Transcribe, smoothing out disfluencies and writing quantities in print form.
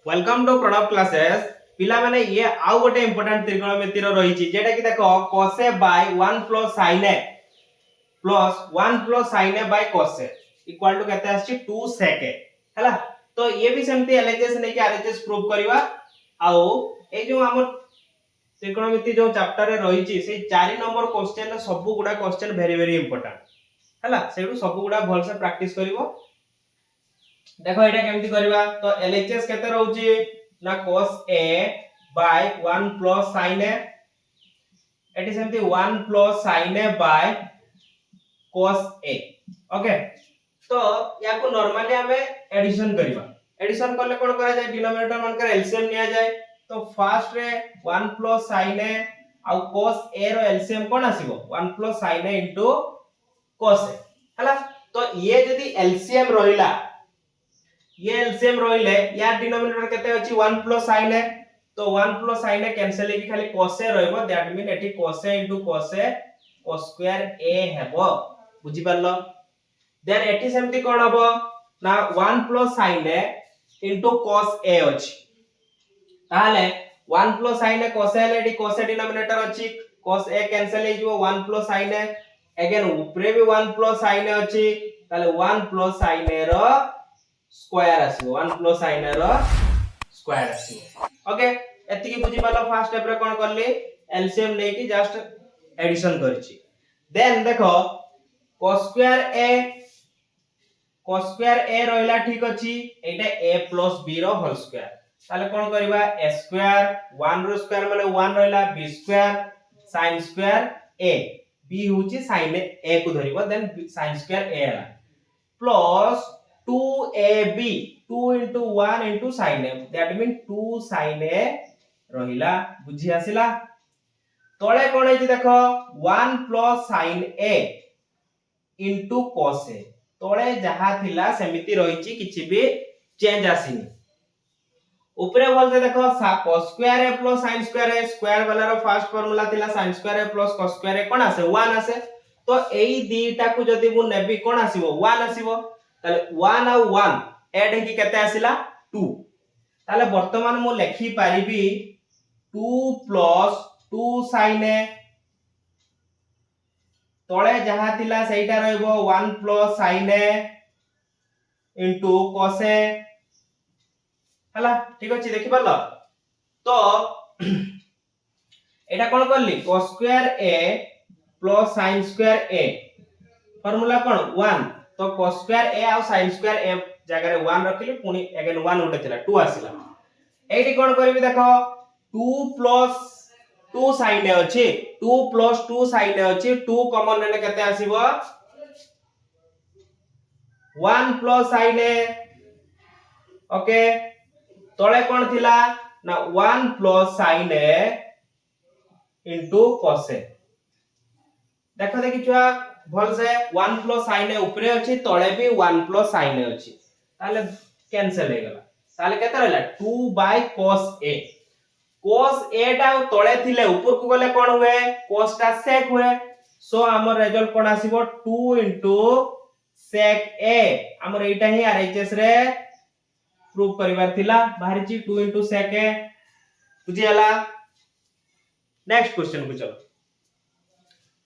Welcome to Pranav classes पिला माने ये आउ गोटे इंपोर्टेंट त्रिकोणमिति रो रही छि जेटा कि देखो cos a by 1 plus sin a plus 1 plus sin a by cos a equal to केते आछि 2 sec a हैला। तो ये भी सेमती एलएचएस नै कि आरएचएस प्रूव करबा आउ ए जो हमर त्रिकोणमिति जो चैप्टर रे रही छि से 4 नंबर क्वेश्चन सब गुडा क्वेश्चन वेरी वेरी इंपोर्टेंट हैला। सेडू सब गुडा भल से प्रैक्टिस करिवो। देखो एटा केमती करबा तो एलएचएस केते रहउची ना cos a by 1 plus sin a eighty सेमती 1 plus sin a by cos a okay. तो या को नॉर्मली हमें एडिशन करबा। एडिशन करले कोन करा जाय डिनोमिनेटर मान कर एलसीएम लिया जाय। तो first ray 1 plus sin a आ cos a रो एलसीएम कोन आसीबो 1 plus sin a cos a हला। तो ये जदी एलसीएम रहिला ये एलसीएम रोइले या डिनोमिनेटर केते अछि 1 plus sin a तो 1 plus sin a कैंसिल हे कि खाली cos a रहइबो दैट मीन एठी cos a cos a cos square a हेबो बुझि परलो। देन एठी सेमती कोन हबो ना 1 plus sin a cos a अछि ताले 1 plus sin a cos a एठी cos a डिनोमिनेटर अछि cos a कैंसिल हे जिवो 1 plus sin a अगेन ऊपरे भी 1 plus sin a अछि ताले 1 plus sin a रो स्क्वायर आसीबो 1 plus sin a रो स्क्वायर आसीबो ओके। एति की बुझि पालो फर्स्ट स्टेप रे कोन करली एलसीएम ले कि जस्ट एडिशन करछि। देन देखो cos square a रहला ठीक अछि एटा a plus b रो होल स्क्वायर ताले कोन करबा a स्क्वायर 1 रो स्क्वायर माने 1 रहला b square sin square a b होछि sin a को धरिबो देन sin स्क्वायर a हला plus 2ab 2 into 1 into sin a that mean 2 sin a रहिला बुझी आसिला। तळे कोन है देखो 1 plus sin a into cos a तळे जहा थिला सेमिति रहिछि किछि भी चेंज आसिनी। ऊपरे बोलते देखो cos square a plus sin square a square वाला रो फर्स्ट फार्मूला थिला sin square a plus cos square a कोन आसे 1 आसे। तो एई दीटा को जदी मु नेबी कोन आसीबो 1 आसीबो ताले 1 आ 1 ऐड हे कि केते आसिला 2 ताले वर्तमान मु लेखि पारिबी 2 plus 2 sin a तळे जहा थिला सेइटा रहइबो 1 plus sin a into cos a हला ठीक अछि देखि परलो। तो एटा कोन करली cos square a plus sin square a formula कोन 1 तो cos square a uh sin square a जगह रे 1 रखिली पुनी अगेन 1 उठे थिला 2 आसिला। एठी कोन करबी देखो 2 plus 2 sin a अछि 2 plus 2 sin a अछि 2 कॉमन नेले केते आसीबो 1 plus sin a ओके। तळे कोन थिला ना 1 plus sin a into cos a देखो देखि छुआ भल से 1 plus sin a ऊपरे अछि तळे भी 1 plus sin a अछि ताले कैंसिल हे गेला ताले केते रहला 2 by cos a टा तळे थिले ऊपर को गले कोन हुए cos टा sec हुए सो हमर result cone आसीबो 2 into sec a हमर एटा ही आरएचएस रे प्रूव करिवार थिला बाहरी ची 2 into sec a बुझियाला। नेक्स्ट क्वेश्चन को चलो